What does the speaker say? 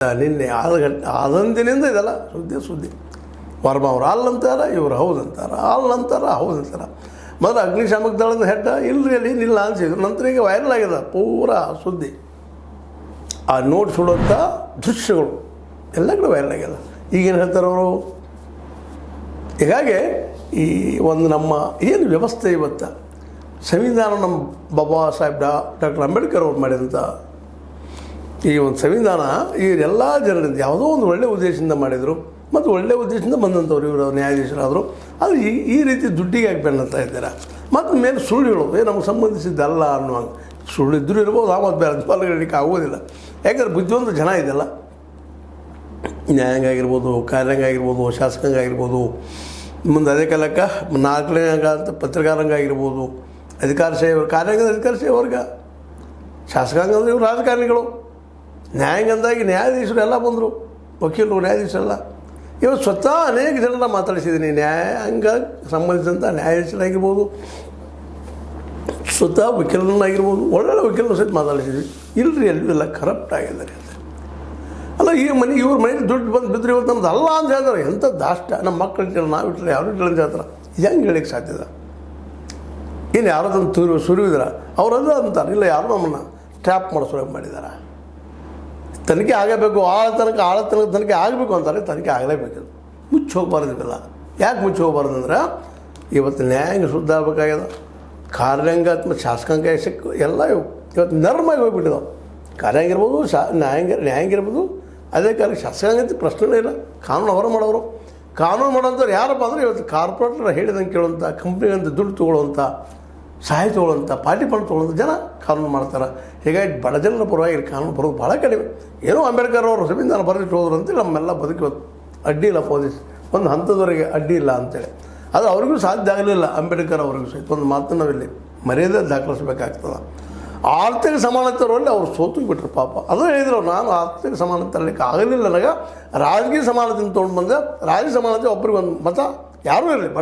ನಿನ್ನೆ ಆದಂದಿನಿಂದ ಇದೆಲ್ಲ ಸುದ್ದಿ ವರ್ಮ ಅವ್ರು ಅಲ್ಲಂತಾರ, ಇವ್ರು ಹೌದಂತಾರ, ಅಲ್ಲಂತಾರ ಹೌದಂತಾರ. ಮೊದಲು ಅಗ್ನಿಶಾಮಕ ದಳದ ಹೆಡ್ಡ ಇಲ್ಲರಿ ಅಲ್ಲಿ ನಿಲ್ಲ ಅನಿಸಿದ್ರು. ನಂತರ ಈಗ ವೈರಲ್ ಆಗಿದೆ ಪೂರಾ ಸುದ್ದಿ. ಆ ನೋಟ್ ಸುಡುವಂಥ ದೃಶ್ಯಗಳು ಎಲ್ಲ ಕಡೆ ವೈರಲ್ ಆಗ್ಯದ. ಈಗೇನು ಹೇಳ್ತಾರೆ ಅವರು? ಹೀಗಾಗಿ ಈ ಒಂದು ನಮ್ಮ ಏನು ವ್ಯವಸ್ಥೆ ಇವತ್ತು ಸಂವಿಧಾನ, ನಮ್ಮ ಬಾಬಾ ಸಾಹೇಬ್ ಡಾಕ್ಟರ್ ಅಂಬೇಡ್ಕರ್ ಅವ್ರು ಮಾಡಿದಂಥ ಈ ಒಂದು ಸಂವಿಧಾನ ಈ ಎಲ್ಲ ಜನರಿಂದ ಯಾವುದೋ ಒಂದು ಒಳ್ಳೆಯ ಉದ್ದೇಶದಿಂದ ಮಾಡಿದರು ಮತ್ತು ಒಳ್ಳೆಯ ಉದ್ದೇಶದಿಂದ ಬಂದಂಥವ್ರು ಇವರು ನ್ಯಾಯಾಧೀಶರಾದರು. ಆದರೆ ಈ ರೀತಿ ದುಡ್ಡಿಗೆ ಹಾಕಿ ಬೆನ್ನತ್ತಾ ಇದ್ದಾರೆ. ಮತ್ತು ಮೇಲೆ ಸುಳ್ಳು ಹೇಳೋದು ನಮಗೆ ಸಂಬಂಧಿಸಿದ್ದಲ್ಲ ಅನ್ನುವಾಗ ಸುಳ್ಳು ಇದ್ದರೂ ಇರ್ಬೋದು, ಆವಾಗ ಬೇರೆ ಪಾಲ್ಗೊಳ್ಳಲಿಕ್ಕೆ ಆಗೋದಿಲ್ಲ. ಯಾಕಂದರೆ ಬುದ್ಧಿವಂತ ಜನ ಇದೆಲ್ಲ, ನ್ಯಾಯಾಂಗ ಆಗಿರ್ಬೋದು, ಕಾರ್ಯಾಂಗ ಆಗಿರ್ಬೋದು, ಶಾಸಕಾಂಗ ಆಗಿರ್ಬೋದು, ಮುಂದೆ ಅದೇ ಕಾಲಕ್ಕೆ 4ನೇ ಅಂಗ ಅಂತ ಪತ್ರಿಕಾರಂಗ ಆಗಿರ್ಬೋದು, ಅಧಿಕಾರ ಸೇವೆ, ಕಾರ್ಯಾಂಗದ ಅಧಿಕಾರ ಸೇವೆ ವರ್ಗ, ಶಾಸಕಾಂಗ ಅಂದರೆ ಇವರು ರಾಜಕಾರಣಿಗಳು, ನ್ಯಾಯಾಂಗಂದಾಗಿ ನ್ಯಾಯಾಧೀಶರು ಎಲ್ಲ ಬಂದರು, ವಕೀಲರು ನ್ಯಾಯಾಧೀಶರೆಲ್ಲ. ಇವತ್ತು ಸ್ವತಃ ಅನೇಕ ಜನರನ್ನ ಮಾತಾಡಿಸಿದ್ದೀನಿ. ನ್ಯಾಯಾಂಗ ಸಂಬಂಧಿಸಿದಂಥ ನ್ಯಾಯಾಧೀಶರಾಗಿರ್ಬೋದು, ಸ್ವತಃ ವಕೀಲರನ್ನಾಗಿರ್ಬೋದು, ಒಳ್ಳೊಳ್ಳೆ ವಕೀಲರು ಸಹಿತ ಮಾತಾಡಿಸಿದ್ವಿ. ಇಲ್ಲರಿ ಎಲ್ಲೂ ಎಲ್ಲ ಕರಪ್ಟ್ ಆಗಿದ್ದಾರೆ ಅಂತ. ಅಲ್ಲ, ಈ ಇವ್ರ ಮನೇಲಿ ದುಡ್ಡು ಬಂದು ಬಿದ್ದರೆ ಇವತ್ತು ನಮ್ದು ಅಲ್ಲ ಅಂತ ಹೇಳ್ತಾರೆ. ಎಂಥ ದಾಷ್ಟ, ನಮ್ಮ ಮಕ್ಕಳು ಇಟ್ಟರೆ ನಾವು ಇಟ್ಟರೆ ಯಾರು ಇಟ್ಟರೆ ಅಂತ ಹೇಳ್ತಾರೆ. ಇದು ಹೆಂಗೆ ಹೇಳಿಕ್ಕೆ ಸಾಧ್ಯದ? ಏನು ಯಾರದನ್ನು ಸುರಿವಿದ್ರ ಅವರಲ್ಲ ಅಂತಾರೆ. ಇಲ್ಲ, ಯಾರು ನಮ್ಮನ್ನು ಟ್ರ್ಯಾಪ್ ಮಾಡಿಸೋಕೆ ಮಾಡಿದ್ದಾರೆ. ತನಿಖೆ ಆಗಬೇಕು, ಆಳ ತನಿಖೆ ಆಗಬೇಕು ಅಂತಾರೆ. ತನಿಖೆ ಆಗಲೇಬೇಕು, ಮುಚ್ಚಿ ಹೋಗ್ಬಾರ್ದು ಇವೆಲ್ಲ. ಯಾಕೆ ಮುಚ್ಚಿ ಹೋಗ್ಬಾರ್ದು ಅಂದ್ರೆ ಇವತ್ತು ನ್ಯಾಯಾಂಗ ಶುದ್ಧ ಆಗಬೇಕಾಗ್ಯದ. ಕಾರ್ಯಾಂಗ ಅಥವಾ ಶಾಸಕಾಂಗ ಎಲ್ಲ ಇವತ್ತು ನರ್ಮಾಗಿ ಹೋಗ್ಬಿಟ್ಟಿದಾವೆ. ಕಾರ್ಯಾಂಗ ಇರ್ಬೋದು, ನ್ಯಾಯಾಂಗ ಇರ್ಬೋದು, ಅದೇ ಕಾಲಕ್ಕೆ ಶಾಸಕಾಂಗ ಅಂತ ಪ್ರಶ್ನೆನೇ ಇಲ್ಲ. ಕಾನೂನು ಹೊರ ಮಾಡೋರು, ಕಾನೂನು ಮಾಡೋಂಥವ್ರು ಯಾರಪ್ಪ ಅಂದರೆ ಇವತ್ತು ಕಾರ್ಪೊರೇಟರ್ ಹೇಳಿದಂಗೆ ಕೇಳುವಂಥ, ಕಂಪ್ನಿಗಂತ ದುಡ್ಡು ತೊಗೊಳ್ಳುವಂಥ, ಸಹಾಯ ತೊಗೊಳ್ಳುವಂಥ, ಪಾರ್ಟಿ ಫಂಡ್ ತೊಗೊಳ್ಳೋಂಥ ಜನ ಕಾನೂನು ಮಾಡ್ತಾರೆ. ಹೀಗಾಗಿ ಬಡ ಜನರ ಪರವಾಗಿ ಕಾನೂನು ಬರೋದು ಭಾಳ ಕಡಿಮೆ. ಏನೋ ಅಂಬೇಡ್ಕರ್ ಅವರು ಸಂವಿಧಾನ ಬರೆದಿಟ್ಟು ಹೋದ್ರು ಅಂತೇಳಿ ನಮ್ಮೆಲ್ಲ ಬದುಕಿ ಅಡ್ಡಿ ಇಲ್ಲ, ಒಂದು ಹಂತದವರೆಗೆ ಅಡ್ಡಿ ಇಲ್ಲ ಅಂತೇಳಿ. ಅದು ಅವ್ರಿಗೂ ಸಾಧ್ಯ ಆಗಲಿಲ್ಲ. ಅಂಬೇಡ್ಕರ್ ಅವ್ರಿಗೂ ಸಹಿತ ಒಂದು ಮಾತನ್ನು ನಾವಿಲ್ಲಿ ಮರ್ಯಾದೆ ದಾಖಲಿಸಬೇಕಾಗ್ತದೆ. ಆರ್ಥಿಕ ಸಮಾನತೆ ರೋಲ್ಲಿ ಅವ್ರು ಸೋತು ಬಿಟ್ರು ಪಾಪ. ಅದು ಹೇಳಿದ್ರು, ನಾನು ಆರ್ಥಿಕ ಸಮಾನತೆ ತರಲಿಕ್ಕೆ ಆಗಲಿಲ್ಲ, ನನಗೆ ರಾಜಕೀಯ ಸಮಾನತೆಯನ್ನು ತೊಗೊಂಡು ಬಂದೆ. ರಾಜಕೀಯ ಸಮಾನತೆ ಒಬ್ರಿಗೊಂದು ಮತ ಯಾರೂ ಇರಲಿ.